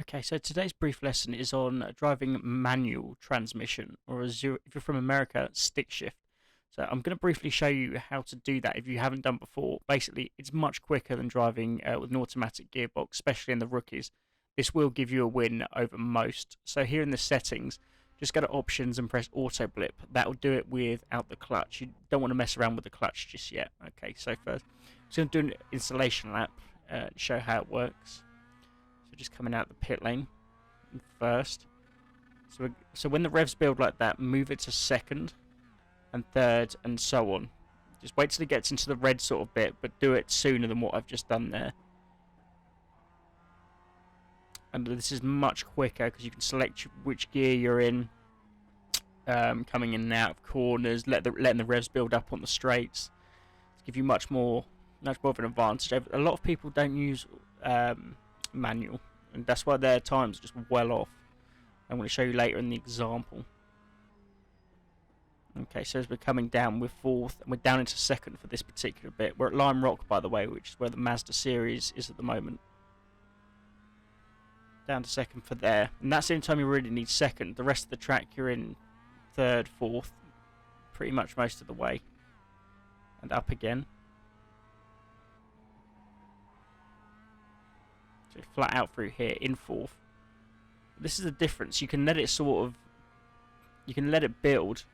Okay, so today's brief lesson is on driving manual transmission, or as if you're from America, stick shift. So I'm going to briefly show you how to do that if you haven't done before. Basically, it's much quicker than driving with an automatic gearbox, especially in the rookies. This will give you a win over most. So here in the settings, just go to options and press auto blip. That will do it without the clutch. You don't want to mess around with the clutch just yet. Okay, so first, I'm going to do an installation lap and show how it works. So just coming out the pit lane first. So when the revs build like that, move it to second and third and so on. Just wait till it gets into the red sort of bit, but do it sooner than what I've just done there. And this is much quicker because you can select which gear you're in, coming in and out of corners, letting the revs build up on the straights. To give you much more of an advantage. A lot of people don't use manual, and that's why their times are just well off. I'm going to show you later in the example. Okay, so as we're coming down, we're fourth, and we're down into second for this particular bit. We're at Lime Rock, by the way, which is where the Mazda series is at the moment. Down to second for there, and that's the only time you really need second. The rest of the track, you're in third, fourth, pretty much most of the way. And up again. So flat out through here, in fourth. This is the difference. You can let it build,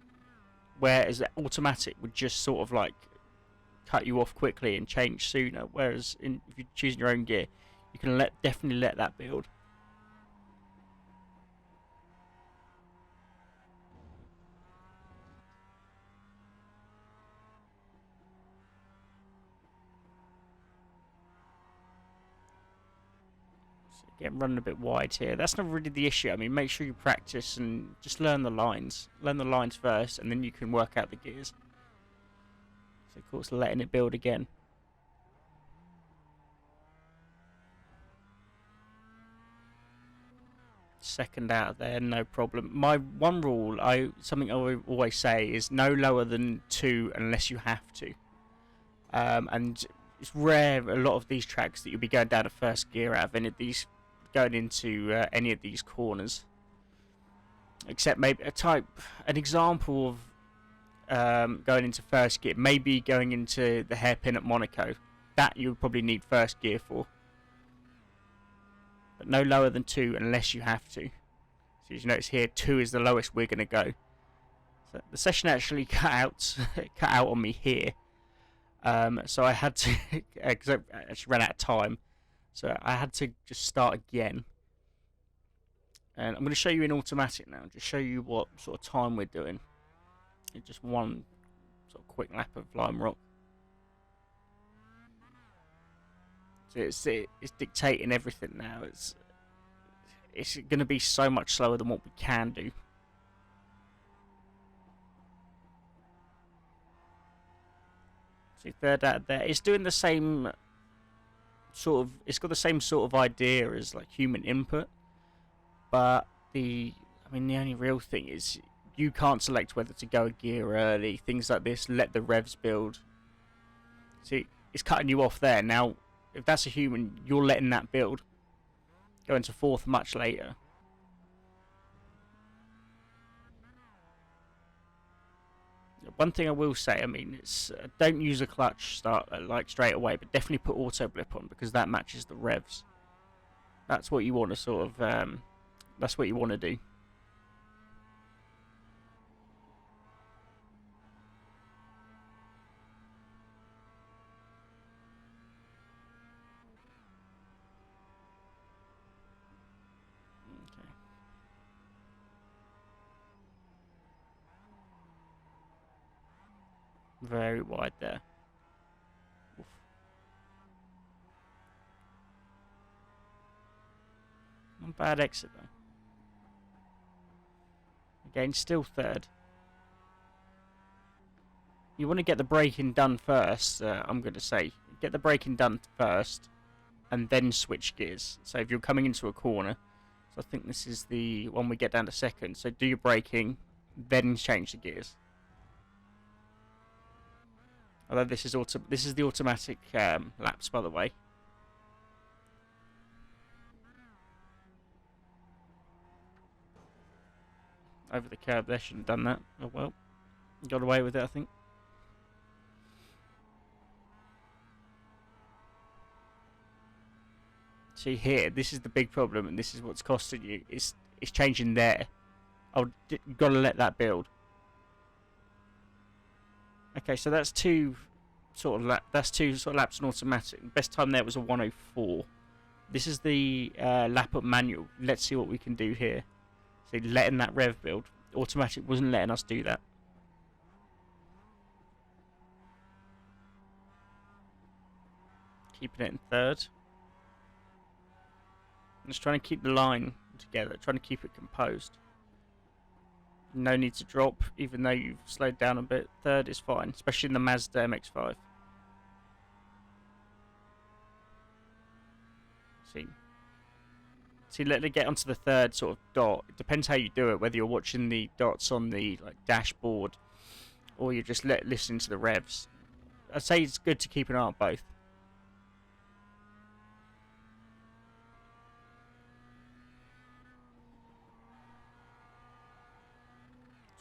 whereas automatic would just sort of like cut you off quickly and change sooner. Whereas if you're choosing your own gear, you can definitely let that build. Again, running a bit wide here. That's not really the issue. I mean, make sure you practice and just learn the lines. Learn the lines first, and then you can work out the gears. So, of course, letting it build again. Second out of there, no problem. My one rule, something I always say, is no lower than 2 unless you have to. And it's rare, a lot of these tracks, that you'll be going down to first gear out of any of these, going into any of these corners, except maybe an example of going into first gear, maybe going into the hairpin at Monaco. That you would probably need first gear for, but no lower than 2 unless you have to. So as you notice here, 2 is the lowest we're going to go. So the session actually cut out on me here, so I had to because I actually ran out of time. So I had to just start again. And I'm going to show you in automatic now, just show you what sort of time we're doing. In just one sort of quick lap of Lime Rock. So it's dictating everything now. It's going to be so much slower than what we can do. See, third out of there. It's doing the same it's got the same sort of idea as like human input, but the only real thing is you can't select whether to go a gear early, things like this, let the revs build. See, it's cutting you off there. Now, if that's a human, you're letting that build. Go into fourth much later. One thing I will say, it's don't use a clutch start like straight away, but definitely put auto blip on because that matches the revs. That's what you want to sort of. That's what you want to do. Okay. Very wide there. Oof. Not bad exit though. Again, still third. You want to get the braking done first, I'm going to say. Get the braking done first, and then switch gears. So if you're coming into a corner, so I think this is the one we get down to second, so do your braking, then change the gears. Although this is the automatic laps, by the way. over the curb there. Shouldn't have done that. Oh well. Got away with it, I think. See here, this is the big problem, and this is what's costing you. It's changing there. Got to let that build. Okay, so that's two sort of laps in automatic. Best time there was a 1:04. This is the lap up manual. Let's see what we can do here. See, letting that rev build. Automatic wasn't letting us do that. Keeping it in third. Just trying to keep the line together, trying to keep it composed. No need to drop, even though you've slowed down a bit. Third is fine, especially in the Mazda MX-5. See, let it get onto the third sort of dot. It depends how you do it, whether you're watching the dots on the dashboard or you're just listening to the revs. I'd say it's good to keep an eye on both.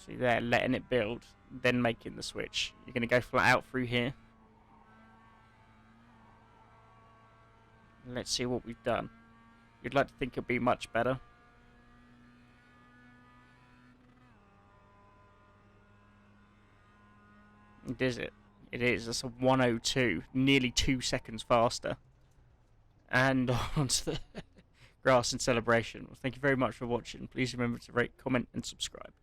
See there, letting it build, then making the switch. You're going to go flat out through here. Let's see what we've done. You'd like to think it'd be much better. And is it? It is. That's a 1:02, nearly 2 seconds faster. And onto the grass in celebration. Well, thank you very much for watching. Please remember to rate, comment, and subscribe.